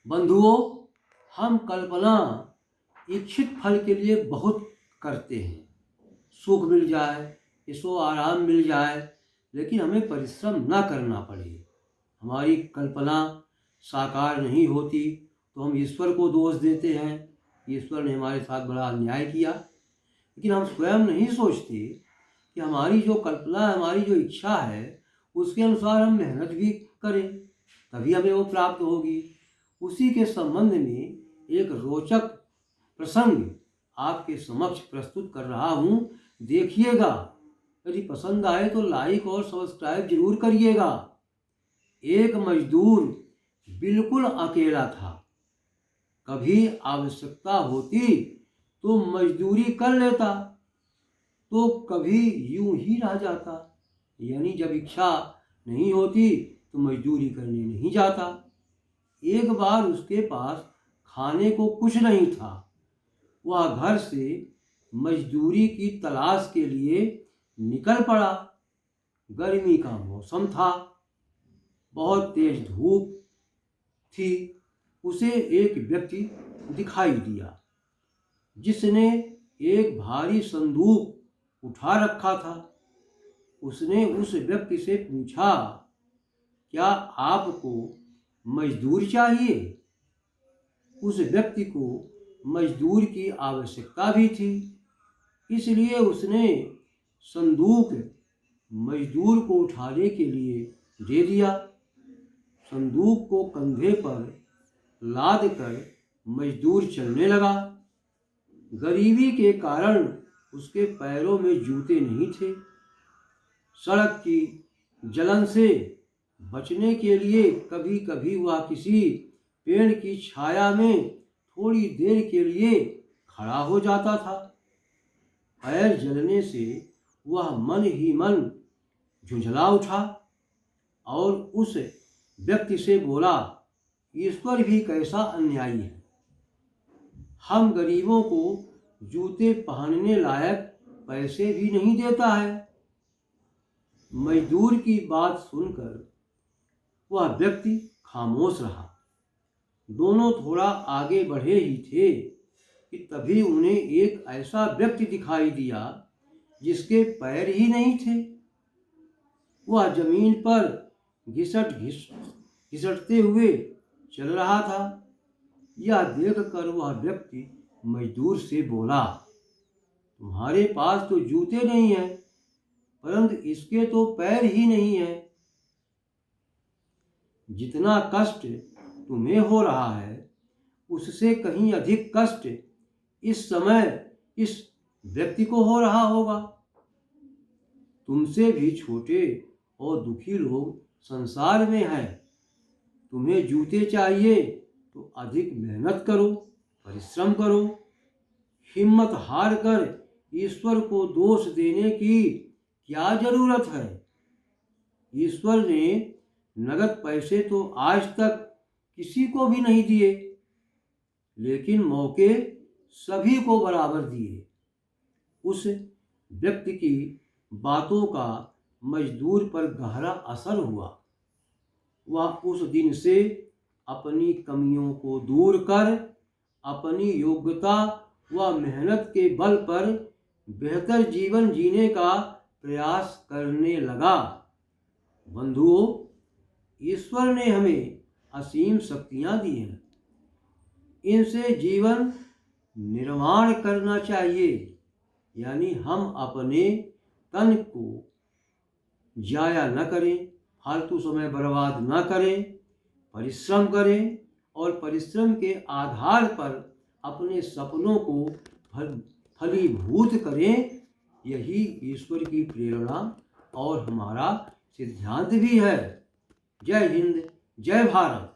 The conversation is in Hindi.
बंधुओं, हम कल्पना इच्छित फल के लिए बहुत करते हैं। सुख मिल जाए, ऐशो आराम मिल जाए, लेकिन हमें परिश्रम ना करना पड़े। हमारी कल्पना साकार नहीं होती तो हम ईश्वर को दोष देते हैं, ईश्वर ने हमारे साथ बड़ा अन्याय किया। लेकिन हम स्वयं नहीं सोचते कि हमारी जो कल्पना, हमारी जो इच्छा है, उसके अनुसार हम मेहनत भी करें, तभी हमें वो प्राप्त होगी। उसी के संबंध में एक रोचक प्रसंग आपके समक्ष प्रस्तुत कर रहा हूँ, देखिएगा। यदि पसंद आए तो लाइक और सब्सक्राइब जरूर करिएगा। एक मजदूर बिल्कुल अकेला था। कभी आवश्यकता होती तो मजदूरी कर लेता, तो कभी यूं ही रह जाता। यानी जब इच्छा नहीं होती तो मजदूरी करने नहीं जाता। एक बार उसके पास खाने को कुछ नहीं था। वह घर से मजदूरी की तलाश के लिए निकल पड़ा। गर्मी का मौसम था, बहुत तेज धूप थी। उसे एक व्यक्ति दिखाई दिया जिसने एक भारी संदूक उठा रखा था। उसने उस व्यक्ति से पूछा, क्या आपको मजदूर चाहिए? उस व्यक्ति को मजदूर की आवश्यकता भी थी, इसलिए उसने संदूक मजदूर को उठाने के लिए दे दिया। संदूक को कंधे पर लाद कर मजदूर चलने लगा। गरीबी के कारण उसके पैरों में जूते नहीं थे। सड़क की जलन से बचने के लिए कभी कभी वह किसी पेड़ की छाया में थोड़ी देर के लिए खड़ा हो जाता था। पैर जलने से वह मन ही मन झुंझला उठा और उस व्यक्ति से बोला, ईश्वर भी कैसा अन्यायी है। हम गरीबों को जूते पहनने लायक पैसे भी नहीं देता है। मजदूर की बात सुनकर वह व्यक्ति खामोश रहा। दोनों थोड़ा आगे बढ़े ही थे कि तभी उन्हें एक ऐसा व्यक्ति दिखाई दिया जिसके पैर ही नहीं थे। वह जमीन पर घिसटते हुए चल रहा था। यह देखकर वह व्यक्ति मजदूर से बोला, तुम्हारे पास तो जूते नहीं हैं, परंतु इसके तो पैर ही नहीं हैं। जितना कष्ट तुम्हें हो रहा है, उससे कहीं अधिक कष्ट इस समय इस व्यक्ति को हो रहा होगा। तुमसे भी छोटे और दुखी लोग संसार में हैं। तुम्हें जूते चाहिए तो अधिक मेहनत करो, परिश्रम करो। हिम्मत हार कर ईश्वर को दोष देने की क्या जरूरत है? ईश्वर ने नगद पैसे तो आज तक किसी को भी नहीं दिए, लेकिन मौके सभी को बराबर दिए। उस व्यक्ति की बातों का मजदूर पर गहरा असर हुआ। वह उस दिन से अपनी कमियों को दूर कर अपनी योग्यता व मेहनत के बल पर बेहतर जीवन जीने का प्रयास करने लगा। बंधुओं, ईश्वर ने हमें असीम शक्तियां दी हैं। इनसे जीवन निर्माण करना चाहिए। यानी हम अपने तन को जाया न करें, फालतू समय बर्बाद न करें, परिश्रम करें और परिश्रम के आधार पर अपने सपनों को फलीभूत करें। यही ईश्वर की प्रेरणा और हमारा सिद्धांत भी है। जय हिंद, जय भारत।